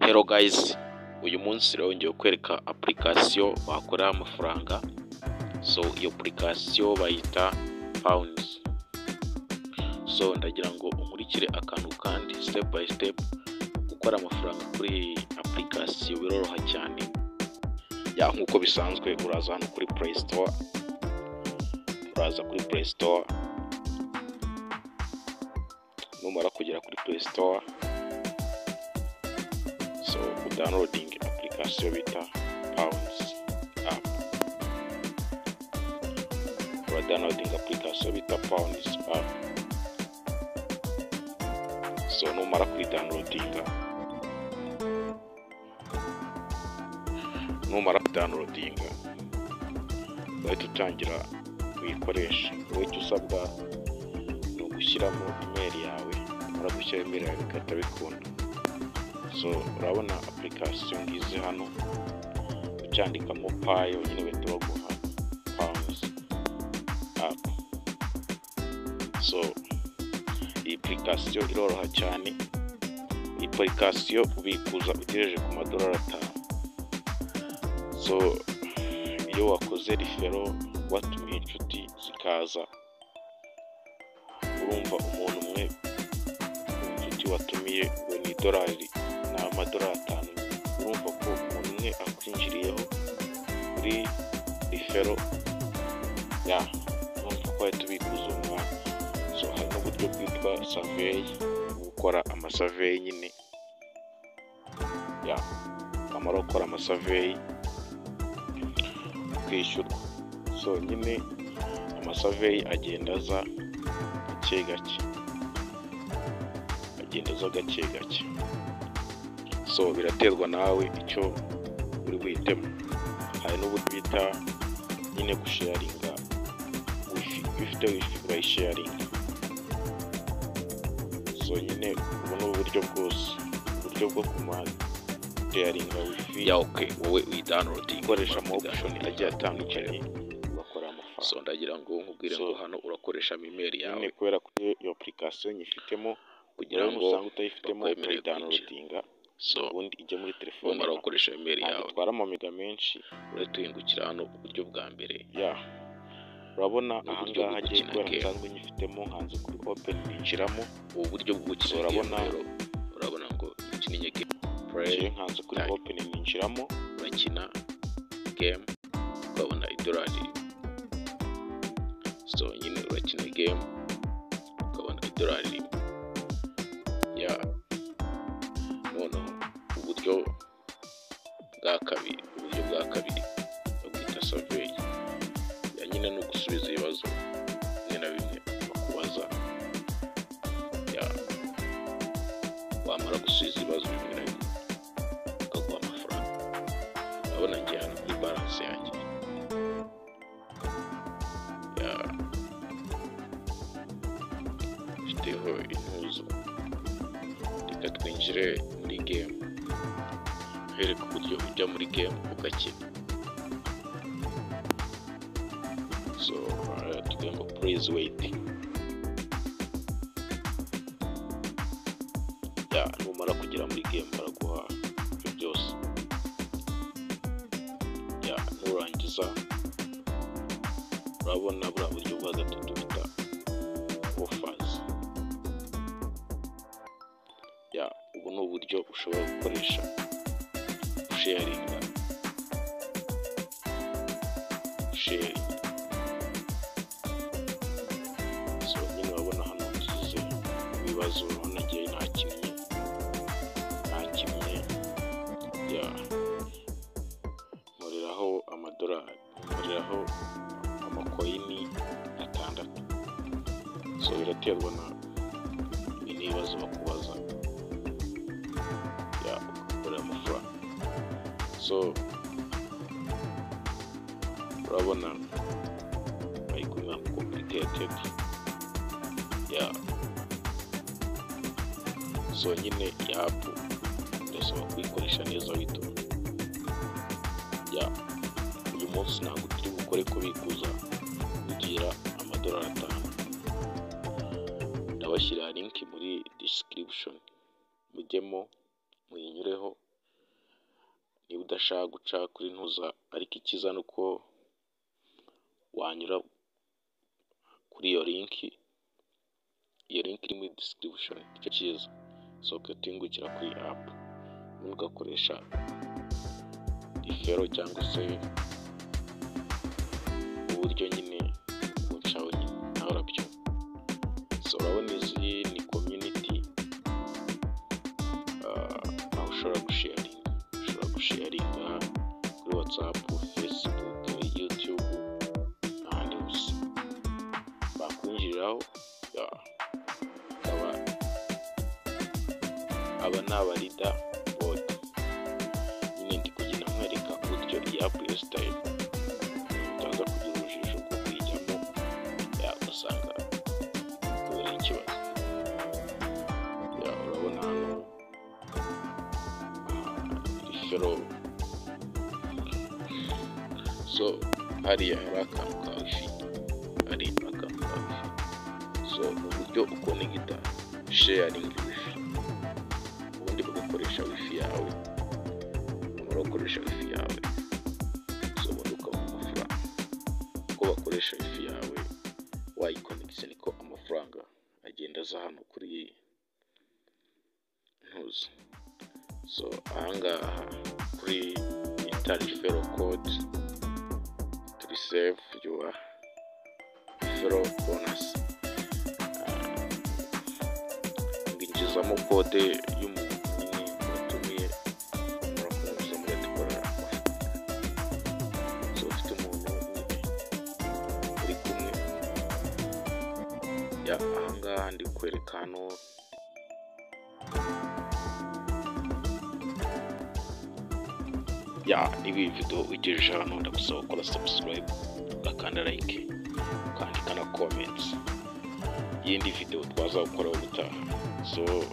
Hello guys, uyu munsi rero ngiye kwereka application wakorera amafaranga. So iyo application bayita Pounds. So ndagira ngo umurikire akantu kandi step by step gukora amafaranga kuri application biroroha cyane. Ya nkuko bisanzwe uraza hano kuri Play Store. Numara kugera kuri Play Store, so downloading application bita Pounds app. Downloading application bita Pounds app. So numara downloading bahita utangira kuyikoresha. Wowe icyo usabwa ni ugushyiramo email yawe, umara gushyira email yawe bigahita bikunda. So urabona application ngize hano, ucyandikamo payo nyine bahita baguha Pounds app. So iyi application iroroha cyane. Iyi application ubikuza ugejeje ku $5. So iyo wakoze referral watumiye inshuti zikaza, urumva umuntu umwe inshuti watumiye we ni $5, urumva ko umuntu umwe akwinjiriyeho kuri referral. Ya urumva ko ahita ubikuza umwana. So hari n'uburyo bwitwa survey, gukora amasurvey nyine. Ya amara gukora amasurvey kwishyurwa. So nyine amasurvey agenda aza gake gake. So biraterwa nawe icyo uri buhitemo. Hari n'uburyo bita nyine gusharinga wifi, bifite wifi urayisharinga. So nyine ubu ni uburyo bwose, uburyo bwo sharinga wifi ya okay. Wowe uyidownloading ukoresha ama option agiye atandukanye ugakora amafaranga. So ndagira ngo nkubwire ngo hano urakoresha email yawe kubera ko iyo application nyifitemo, kugira ngo usanga utayifitemo uyidownloadinga. So ubundi ijye muri telefone umara ukoresha email yawe, twara amamega menshi uratuhingukira hano uburyo bwa mbere. Ya urabona ahangaha hagiye kubera nsanzwe nyifitemo, hanze kuri open ninjiramo. Ubu buryo bwo gukina urabona ngo iki ni game play, hanze kuri open ninjiramo, urakina game ukabona $1. So nyine urakina game ukabona $1. Ya noneho uburyo bwa kabiri bwita survey. Ya nyine no gusubiza ibibazo bimwe na bimwe bakubaza. Ya wamara gusubiza ibibazo bimwe na bimwe ukaguha amafaranga. Urabona ngiye hano kuri balance yanjye. Ya mfiteho intuzo. Reka twinjire muri game, hereka uburyo ujya muri game ugakina. So tugomba please wait. Ya numara kugera muri game baraguha ibyo byose. Ya nurangiza urabona buriya buryo bwa gatatu bita offers. Ya ubu ni uburyo ushobora gukoresha sharinga. So nyine urabona hano ngize ibibazo, urabona ngiye ntakinnye. Ya nkoreraho $5, nkoreraho amakoini 6. So biraterwa na ibibazo bakubaza. Ya ukorera amafaranga. So urabona bayikuba complicated. Ya so nyine ya app ndasaba kuyikoresha neza witonda. Ya uyu munsi ntabwo turi bukore kubikuza kugira $5. Ndabashyira link muri description, mujyemo muyinyureho niba udashaka guca kuri ntuza, ariko ikiza nuko wanyura kuri iyo link iri muri description, icyo cyiza. So ugatungukira kuri app ugakoresha ifero cyangwa se uburyo nyine bucaho nyine nawe urabyo. So urabona izi ni community aho ushobora gusharinga kuri WhatsApp, Facebook, YouTube n'ahandi hose bakwinjiriraho. Aba ni abarida bode nyine ndi kugenda nkwereka uburyo iyi app yo style utaza kugira urujijo rwo kuyijyamo ugasanga kubera ikibazo. Urabona hano rifero, so hariya hari akantu ka wifi, so uburyo ukonegita sharing wifi, ubundi ugakoresha wifi yawe, so ubundi ukabona amafaranga. Uko bakoresha wifi yawe wayikonegise niko amafaranga agenda aza hano kuri ntuzi. So ahangaha kuri referral code to receive your referral bonus, ngizamo kode y'umuntu nyine watumiye murakomeza mugatwara amafaranga. So ufite umuntu nyine uri kumwe ahangaha ndi kwereka hano ibi video ugejeje hano, ndagusaba gukora subscribe, ugakanda like, ukandika na comments y'indi video twazakora ubutaha. So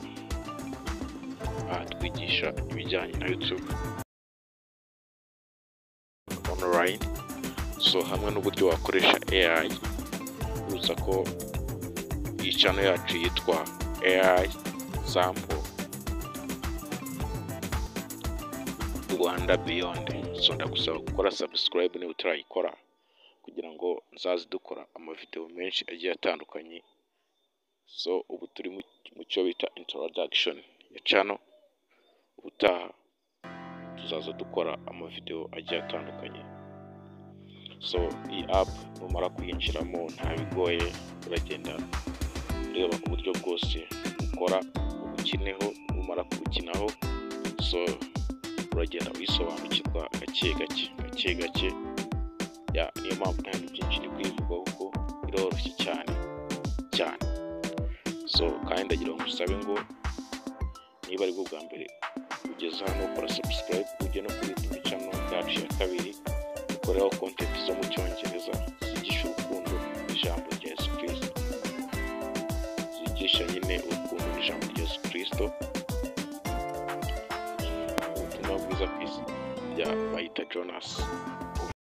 twigisha ibijyanye na YouTube online, so hamwe n'uburyo wakoresha AI. Uza ko iyi channel yacu yitwa AI Sample Rwanda Beyond. So ndagusaba gukora subscribe niba utarayikora, kugira ngo nzaze dukora amavideo menshi agiye atandukanye. So ubu turi mu cyo bita introduction ya channel, ubutaha tuzaza dukora amavideo agiye atandukanye. So iyi app numara kuyinjiramo nta bigoye, uragenda ureba uburyo bwose ukora ubukineho, numara kubukinaho so uragenda wisobanukirwa gake gake. Niyo mpamvu nta byinshi ni kwivuga kuko biroroshye cyane. So kandi ndagira ngo musabe ngo niba ari bwo bwa mbere ugeze hano, ukora subscribe, ujye no kuri YouTube channel yacu ya kabiri, ukoreho content zo mu Cyongereza zigisha urukundo n'ijambo rya Yesu Kristo, zigisha nyine urukundo n'ijambo rya Yesu Kristo, ubutumwa bwiza ku isi, bayita Jonas.